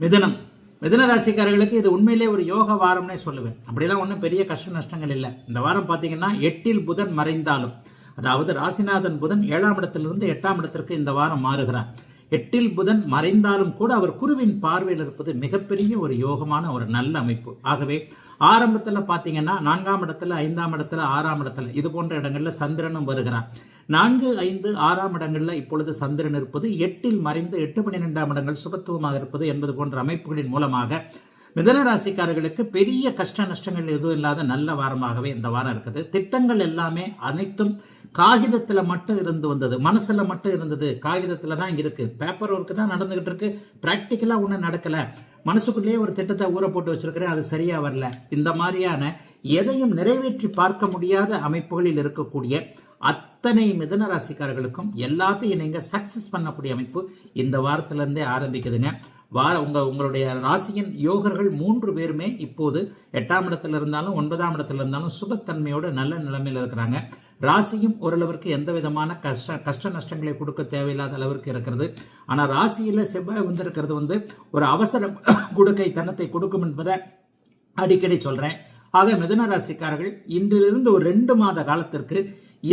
மிதுனம் மிதுன ராசிக்காரர்களுக்கு இது உண்மையிலே ஒரு யோக வாரம்னே சொல்லுவேன். அப்படிலாம் ஒன்றும் பெரிய கஷ்ட நஷ்டங்கள் இல்லை. இந்த வாரம் பார்த்தீங்கன்னா 8ல் புதன் மறைந்தாலும், அதாவது ராசிநாதன் புதன் 7ஆம் இடத்திலிருந்து 8ஆம் இடத்திற்கு இந்த வாரம் மாறுகிறார். 8ல் புதன் மறைந்தாலும் கூட அவர் குருவின் பார்வையில் இருப்பது மிகப்பெரிய ஒரு யோகமான ஒரு நல்ல அமைப்பு. ஆகவே ஆரம்பத்தில் பார்த்தீங்கன்னா 4ஆம் இடத்துல 5ஆம் இடத்துல 6ஆம் இடத்துல இது போன்ற இடங்கள்ல சந்திரனும் வருகிறார். 4, 5, 6ஆம் இடங்கள்ல இப்பொழுது சந்திரன் இருப்பது, 8ல் மறைந்து 8, 12ஆம் இடங்கள் சுபத்துவமாக இருப்பது என்பது போன்ற அமைப்புகளின் மூலமாக மிதுன ராசிக்காரர்களுக்கு பெரிய கஷ்ட நஷ்டங்கள் எதுவும் இல்லாத நல்ல வாரமாகவே இந்த வாரம் இருக்குது. திட்டங்கள் எல்லாமே அனைத்தும் காகிதத்துல மட்டும் இருந்து வந்தது, மனசுல மட்டும் இருந்தது, காகிதத்துல தான் இருக்கு, பேப்பர் ஒர்க்கு தான் நடந்துகிட்டு இருக்கு, பிராக்டிக்கலா ஒன்றும் நடக்கல, மனசுக்குள்ளேயே ஒரு திட்டத்தை ஊற போட்டு வச்சிருக்கிறேன், அது சரியா வரல, இந்த மாதிரியான எதையும் நிறைவேற்றி பார்க்க முடியாத அமைப்புகளில் இருக்கக்கூடிய அத்தனை மிதுன ராசிக்காரர்களுக்கும் எல்லாத்தையும் நீங்க சக்சஸ் பண்ணக்கூடிய அமைப்பு இந்த வாரத்திலிருந்தே ஆரம்பிக்குதுங்க. உங்களுடைய ராசியின் யோகர்கள் 3 பேருமே இப்போது 8ஆம் இடத்துல இருந்தாலும் 9ஆம் இடத்துல இருந்தாலும் சுபத்தன்மையோட நல்ல நிலைமையில் இருக்கிறாங்க. ராசியும் ஓரளவிற்கு எந்த விதமான கஷ்ட நஷ்டங்களை கொடுக்க தேவையில்லாத அளவிற்கு இருக்கிறது. ஆனால் ராசியில செவ்வாய் வந்திருக்கிறது ஒரு அவசர கொடுக்கை தனத்தை கொடுக்கும் என்பதை அடிக்கடி சொல்றேன். ஆக மிதுன ராசிக்காரர்கள் இன்றிலிருந்து ஒரு 2 மாத காலத்திற்கு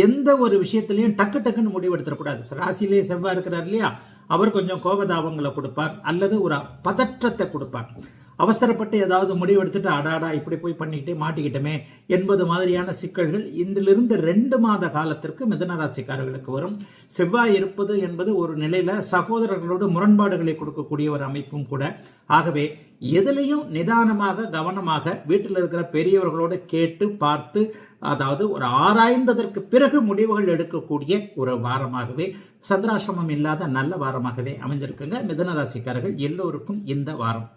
எந்த ஒரு விஷயத்திலையும் டக்குன்னு முடிவு எடுத்துடக்கூடாது. ராசியிலேயே செவ்வாய் இருக்கிறார் இல்லையா, அவர் கொஞ்சம் கோபதாபங்களை கொடுப்பார் அல்லது ஒரு பதற்றத்தை கொடுப்பார். அவசரப்பட்டு ஏதாவது முடிவு எடுத்துட்டு அடாடா இப்படி போய் பண்ணிட்டு மாட்டிக்கிட்டமே என்பது மாதிரியான சிக்கல்கள் இன்றிலிருந்து 2 மாத காலத்திற்கு மிதுன ராசிக்காரர்களுக்கு வரும். செவ்வாய் இருப்பது என்பது ஒரு நிலையில சகோதரர்களோடு முரண்பாடுகளை கொடுக்கக்கூடிய ஒரு அமைப்பும் கூட. ஆகவே எதிலையும் நிதானமாக கவனமாக வீட்டில் இருக்கிற பெரியவர்களோடு கேட்டு பார்த்து, அதாவது ஒரு ஆராய்ந்ததற்கு பிறகு முடிவுகள் எடுக்கக்கூடிய ஒரு வாரமாகவே, சந்திராசிரமம் இல்லாத நல்ல வாரமாகவே அமைஞ்சிருக்குங்க மிதுன ராசிக்காரர்கள் எல்லோருக்கும் இந்த வாரம்.